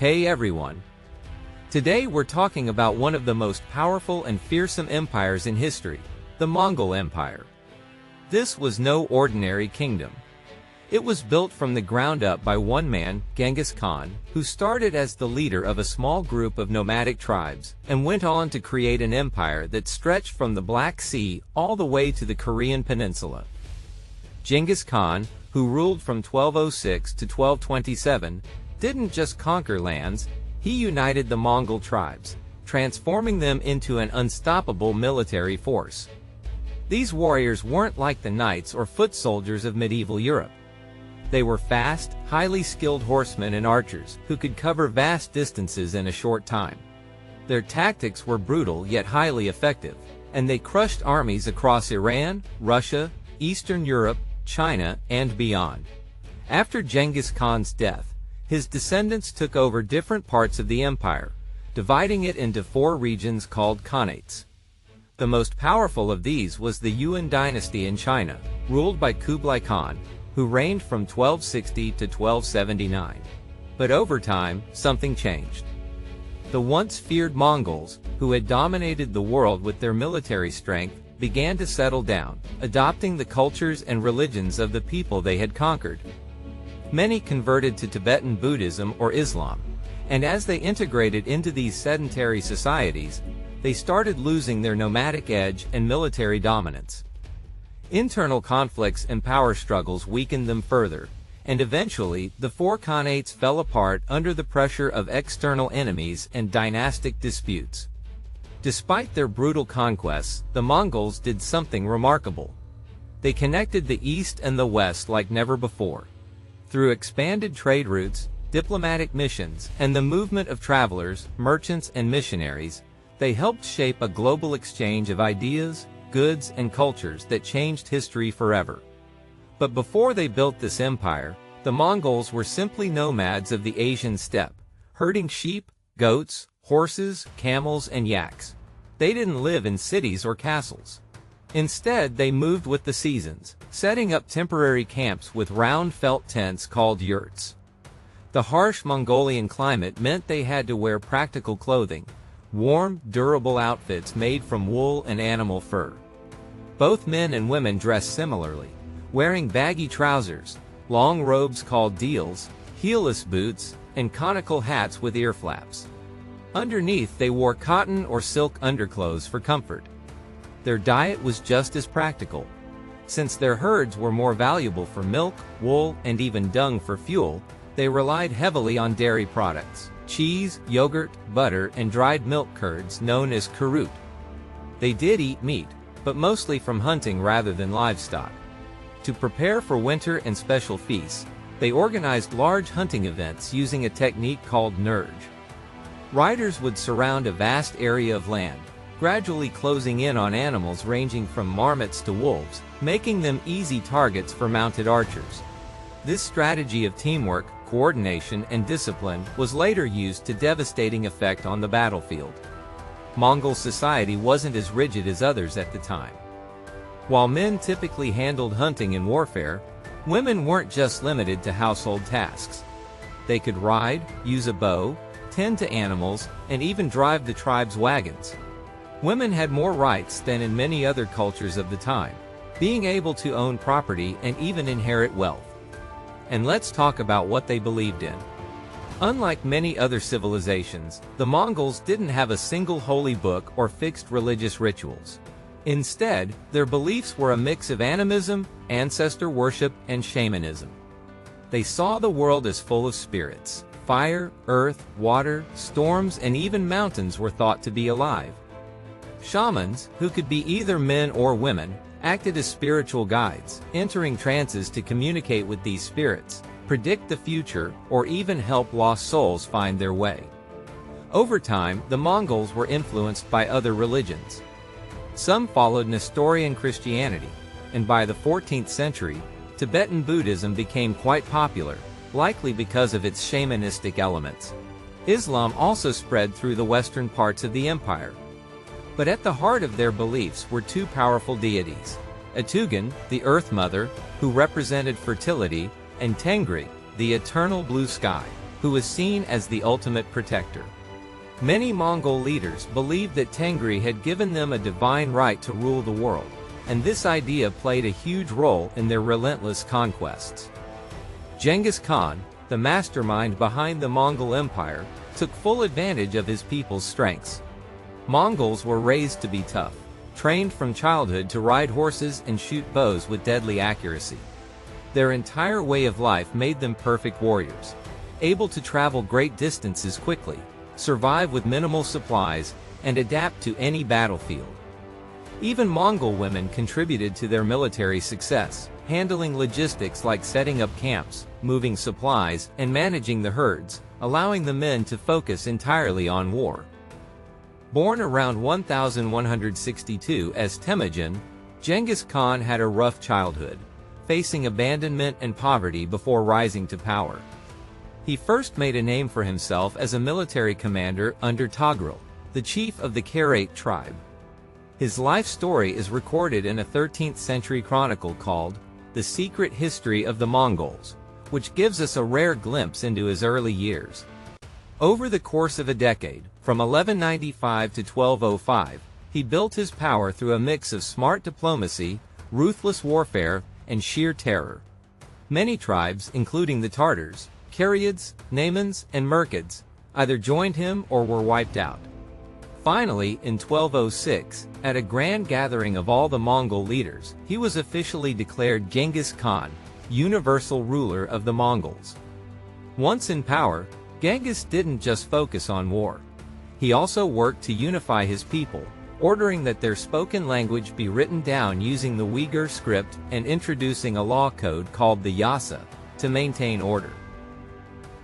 Hey everyone! Today we're talking about one of the most powerful and fearsome empires in history, the Mongol Empire. This was no ordinary kingdom. It was built from the ground up by one man, Genghis Khan, who started as the leader of a small group of nomadic tribes and went on to create an empire that stretched from the Black Sea all the way to the Korean Peninsula. Genghis Khan, who ruled from 1206 to 1227, didn't just conquer lands, he united the Mongol tribes, transforming them into an unstoppable military force. These warriors weren't like the knights or foot soldiers of medieval Europe. They were fast, highly skilled horsemen and archers who could cover vast distances in a short time. Their tactics were brutal yet highly effective, and they crushed armies across Iran, Russia, Eastern Europe, China, and beyond. After Genghis Khan's death, his descendants took over different parts of the empire, dividing it into 4 regions called khanates. The most powerful of these was the Yuan Dynasty in China, ruled by Kublai Khan, who reigned from 1260 to 1279. But over time, something changed. The once feared Mongols, who had dominated the world with their military strength, began to settle down, adopting the cultures and religions of the people they had conquered. Many converted to Tibetan Buddhism or Islam, and as they integrated into these sedentary societies, they started losing their nomadic edge and military dominance. Internal conflicts and power struggles weakened them further, and eventually the 4 khanates fell apart under the pressure of external enemies and dynastic disputes. Despite their brutal conquests, the Mongols did something remarkable. They connected the East and the West like never before. Through expanded trade routes, diplomatic missions, and the movement of travelers, merchants, and missionaries, they helped shape a global exchange of ideas, goods, and cultures that changed history forever. But before they built this empire, the Mongols were simply nomads of the Asian steppe, herding sheep, goats, horses, camels, and yaks. They didn't live in cities or castles. Instead, they moved with the seasons, setting up temporary camps with round felt tents called yurts. The harsh Mongolian climate meant they had to wear practical clothing, warm, durable outfits made from wool and animal fur. Both men and women dressed similarly, wearing baggy trousers, long robes called deals, heelless boots, and conical hats with ear flaps. Underneath, they wore cotton or silk underclothes for comfort. Their diet was just as practical. Since their herds were more valuable for milk, wool, and even dung for fuel, they relied heavily on dairy products, cheese, yogurt, butter, and dried milk curds known as karut. They did eat meat, but mostly from hunting rather than livestock. To prepare for winter and special feasts, they organized large hunting events using a technique called nurge. Riders would surround a vast area of land, gradually closing in on animals ranging from marmots to wolves, making them easy targets for mounted archers. This strategy of teamwork, coordination, and discipline was later used to devastating effect on the battlefield. Mongol society wasn't as rigid as others at the time. While men typically handled hunting and warfare, women weren't just limited to household tasks. They could ride, use a bow, tend to animals, and even drive the tribe's wagons. Women had more rights than in many other cultures of the time, being able to own property and even inherit wealth. And let's talk about what they believed in. Unlike many other civilizations, the Mongols didn't have a single holy book or fixed religious rituals. Instead, their beliefs were a mix of animism, ancestor worship, and shamanism. They saw the world as full of spirits. Fire, earth, water, storms, and even mountains were thought to be alive. Shamans, who could be either men or women, acted as spiritual guides, entering trances to communicate with these spirits, predict the future, or even help lost souls find their way. Over time, the Mongols were influenced by other religions. Some followed Nestorian Christianity, and by the 14th century, Tibetan Buddhism became quite popular, likely because of its shamanistic elements. Islam also spread through the western parts of the empire. But at the heart of their beliefs were 2 powerful deities: Atugan, the Earth Mother, who represented fertility, and Tengri, the eternal blue sky, who was seen as the ultimate protector. Many Mongol leaders believed that Tengri had given them a divine right to rule the world, and this idea played a huge role in their relentless conquests. Genghis Khan, the mastermind behind the Mongol Empire, took full advantage of his people's strengths. Mongols were raised to be tough, trained from childhood to ride horses and shoot bows with deadly accuracy. Their entire way of life made them perfect warriors, able to travel great distances quickly, survive with minimal supplies, and adapt to any battlefield. Even Mongol women contributed to their military success, handling logistics like setting up camps, moving supplies, and managing the herds, allowing the men to focus entirely on war. Born around 1162 as Temujin, Genghis Khan had a rough childhood, facing abandonment and poverty before rising to power. He first made a name for himself as a military commander under Togrul, the chief of the Karait tribe. His life story is recorded in a 13th century chronicle called The Secret History of the Mongols, which gives us a rare glimpse into his early years. Over the course of a decade, from 1195 to 1205, he built his power through a mix of smart diplomacy, ruthless warfare, and sheer terror. Many tribes, including the Tartars, Karaids, Naimans, and Merkids, either joined him or were wiped out. Finally, in 1206, at a grand gathering of all the Mongol leaders, he was officially declared Genghis Khan, universal ruler of the Mongols. Once in power, Genghis didn't just focus on war. He also worked to unify his people, ordering that their spoken language be written down using the Uyghur script and introducing a law code called the Yasa to maintain order.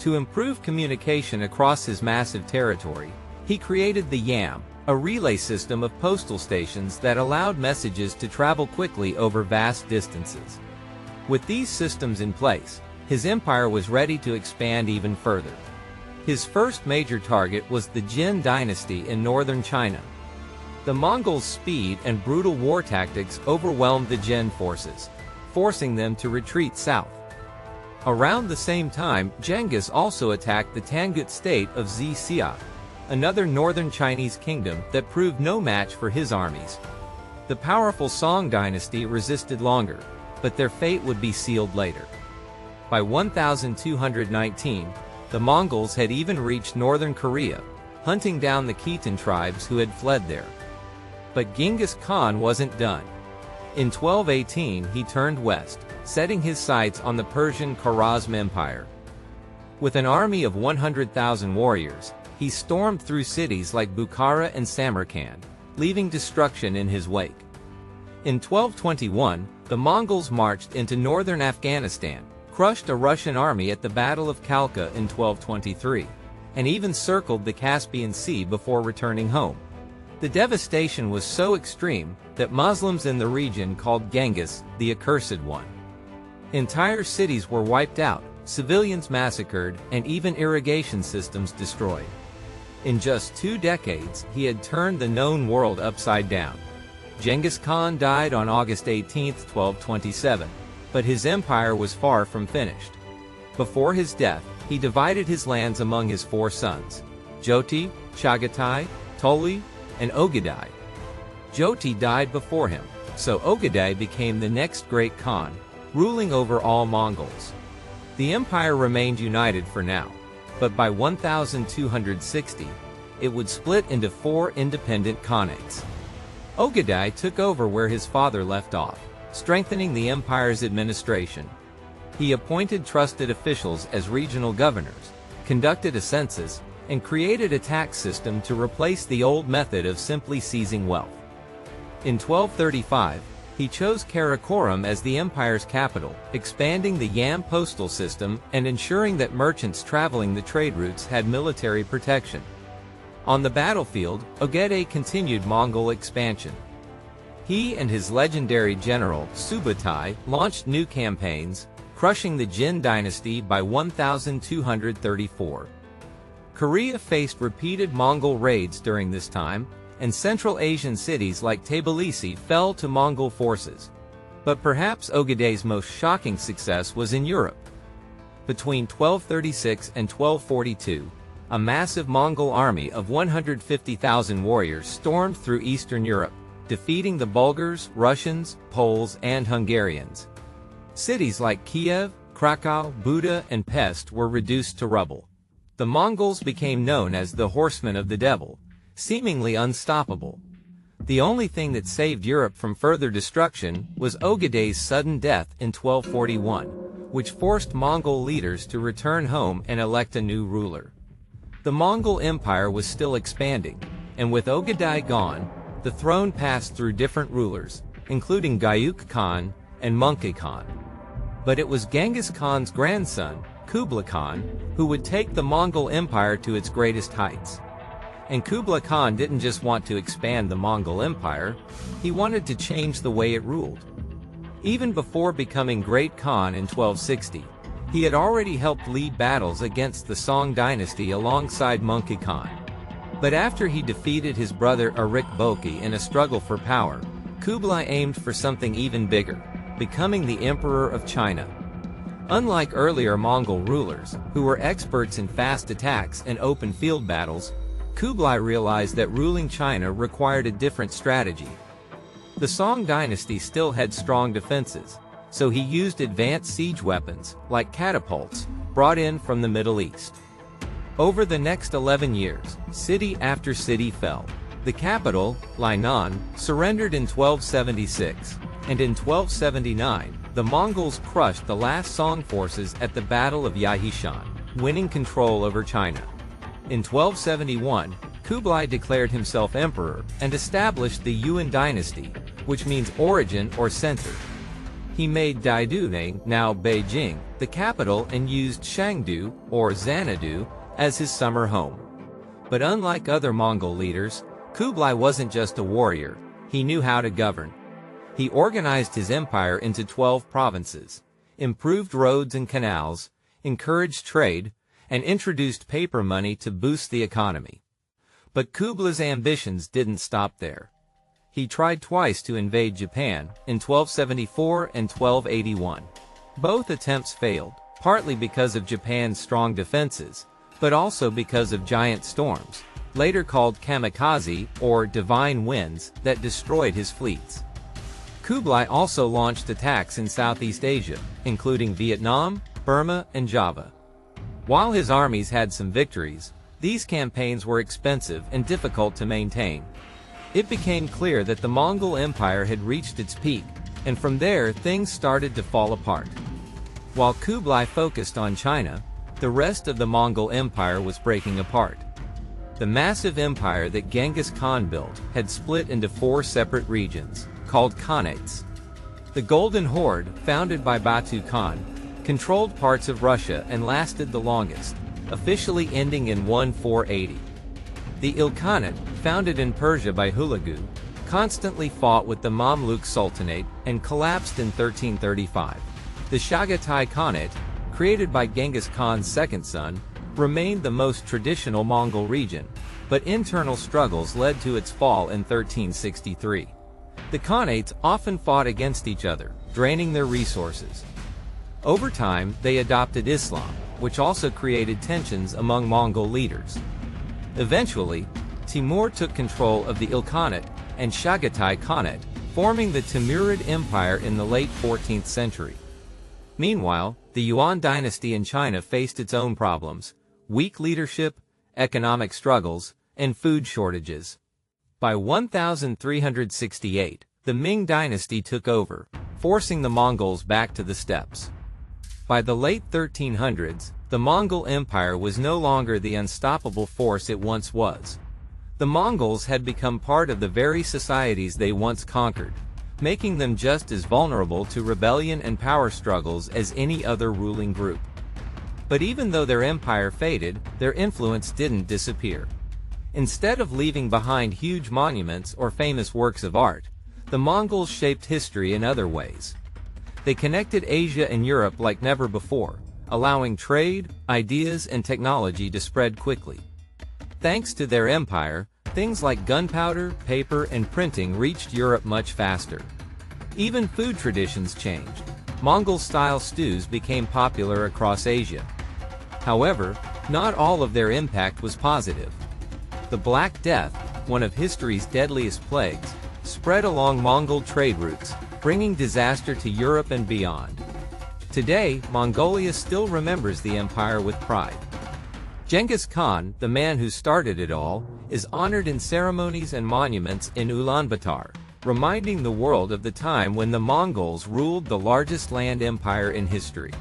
To improve communication across his massive territory, he created the Yam, a relay system of postal stations that allowed messages to travel quickly over vast distances. With these systems in place, his empire was ready to expand even further. His first major target was the Yuan Dynasty in northern China. The Mongols' speed and brutal war tactics overwhelmed the Yuan forces, forcing them to retreat south. Around the same time, Genghis also attacked the Tangut state of Xia, another northern Chinese kingdom that proved no match for his armies. The powerful Song Dynasty resisted longer, but their fate would be sealed later. By 1219, the Mongols had even reached northern Korea, hunting down the Khitan tribes who had fled there. But Genghis Khan wasn't done. In 1218 he turned west, setting his sights on the Persian Khwarezm Empire. With an army of 100,000 warriors, he stormed through cities like Bukhara and Samarkand, leaving destruction in his wake. In 1221, the Mongols marched into northern Afghanistan, crushed a Russian army at the Battle of Khalkha in 1223, and even circled the Caspian Sea before returning home. The devastation was so extreme that Muslims in the region called Genghis the Accursed One. Entire cities were wiped out, civilians massacred, and even irrigation systems destroyed. In just 2 decades, he had turned the known world upside down. Genghis Khan died on August 18, 1227, but his empire was far from finished. Before his death, he divided his lands among his 4 sons, Joti, Chagatai, Toli, and Ogadai. Joti died before him, so Ogadai became the next great Khan, ruling over all Mongols. The empire remained united for now, but by 1260, it would split into 4 independent Khanates. Ogadai took over where his father left off, strengthening the empire's administration. He appointed trusted officials as regional governors, conducted a census, and created a tax system to replace the old method of simply seizing wealth. In 1235, he chose Karakoram as the empire's capital, expanding the Yam postal system and ensuring that merchants traveling the trade routes had military protection. On the battlefield, Ogadai continued Mongol expansion. He and his legendary general, Subutai, launched new campaigns, crushing the Yuan Dynasty by 1234. Korea faced repeated Mongol raids during this time, and Central Asian cities like Tbilisi fell to Mongol forces. But perhaps Ogadai's most shocking success was in Europe. Between 1236 and 1242, a massive Mongol army of 150,000 warriors stormed through Eastern Europe, defeating the Bulgars, Russians, Poles, and Hungarians. Cities like Kiev, Krakow, Buda, and Pest were reduced to rubble. The Mongols became known as the Horsemen of the Devil, seemingly unstoppable. The only thing that saved Europe from further destruction was Ogedai's sudden death in 1241, which forced Mongol leaders to return home and elect a new ruler. The Mongol Empire was still expanding, and with Ogedai gone, the throne passed through different rulers, including Gayuk Khan and Mongol Khan. But it was Genghis Khan's grandson, Kublai Khan, who would take the Mongol Empire to its greatest heights. And Kublai Khan didn't just want to expand the Mongol Empire, he wanted to change the way it ruled. Even before becoming Great Khan in 1260, he had already helped lead battles against the Song Dynasty alongside Mongol Khan. But after he defeated his brother Arik Boki in a struggle for power, Kublai aimed for something even bigger, becoming the Emperor of China. Unlike earlier Mongol rulers, who were experts in fast attacks and open field battles, Kublai realized that ruling China required a different strategy. The Song Dynasty still had strong defenses, so he used advanced siege weapons, like catapults, brought in from the Middle East. Over the next 11 years, city after city fell. The capital, Lainan, surrendered in 1276, and in 1279, the Mongols crushed the last Song forces at the Battle of Yahishan, winning control over China. In 1271, Kublai declared himself emperor and established the Yuan Dynasty, which means origin or center. He made Daidu, now Beijing, the capital and used Shangdu, or Xanadu, as his summer home. But unlike other Mongol leaders, Kublai wasn't just a warrior, he knew how to govern. He organized his empire into 12 provinces, improved roads and canals, encouraged trade, and introduced paper money to boost the economy. But Kublai's ambitions didn't stop there. He tried twice to invade Japan, in 1274 and 1281. Both attempts failed, partly because of Japan's strong defenses, but also because of giant storms, later called kamikaze or divine winds, that destroyed his fleets. Kublai also launched attacks in Southeast Asia, including Vietnam, Burma, and Java. While his armies had some victories, these campaigns were expensive and difficult to maintain. It became clear that the Mongol Empire had reached its peak, and from there things started to fall apart. While Kublai focused on China, the rest of the Mongol Empire was breaking apart. The massive empire that Genghis Khan built had split into 4 separate regions, called Khanates. The Golden Horde, founded by Batu Khan, controlled parts of Russia and lasted the longest, officially ending in 1480. The Ilkhanate, founded in Persia by Hulagu, constantly fought with the Mamluk Sultanate and collapsed in 1335. The Chagatai Khanate, created by Genghis Khan's second son, remained the most traditional Mongol region, but internal struggles led to its fall in 1363. The Khanates often fought against each other, draining their resources. Over time, they adopted Islam, which also created tensions among Mongol leaders. Eventually, Timur took control of the Ilkhanate and Chagatai Khanate, forming the Timurid Empire in the late 14th century. Meanwhile, the Yuan Dynasty in China faced its own problems: weak leadership, economic struggles, and food shortages. By 1368, the Ming Dynasty took over, forcing the Mongols back to the steppes. By the late 1300s, the Mongol Empire was no longer the unstoppable force it once was. The Mongols had become part of the very societies they once conquered, making them just as vulnerable to rebellion and power struggles as any other ruling group. But even though their empire faded, their influence didn't disappear. Instead of leaving behind huge monuments or famous works of art, the Mongols shaped history in other ways. They connected Asia and Europe like never before, allowing trade, ideas, and technology to spread quickly. Thanks to their empire, things like gunpowder, paper, and printing reached Europe much faster. Even food traditions changed. Mongol-style stews became popular across Asia. However, not all of their impact was positive. The Black Death, one of history's deadliest plagues, spread along Mongol trade routes, bringing disaster to Europe and beyond. Today, Mongolia still remembers the empire with pride. Genghis Khan, the man who started it all, is honored in ceremonies and monuments in Ulaanbaatar, reminding the world of the time when the Mongols ruled the largest land empire in history.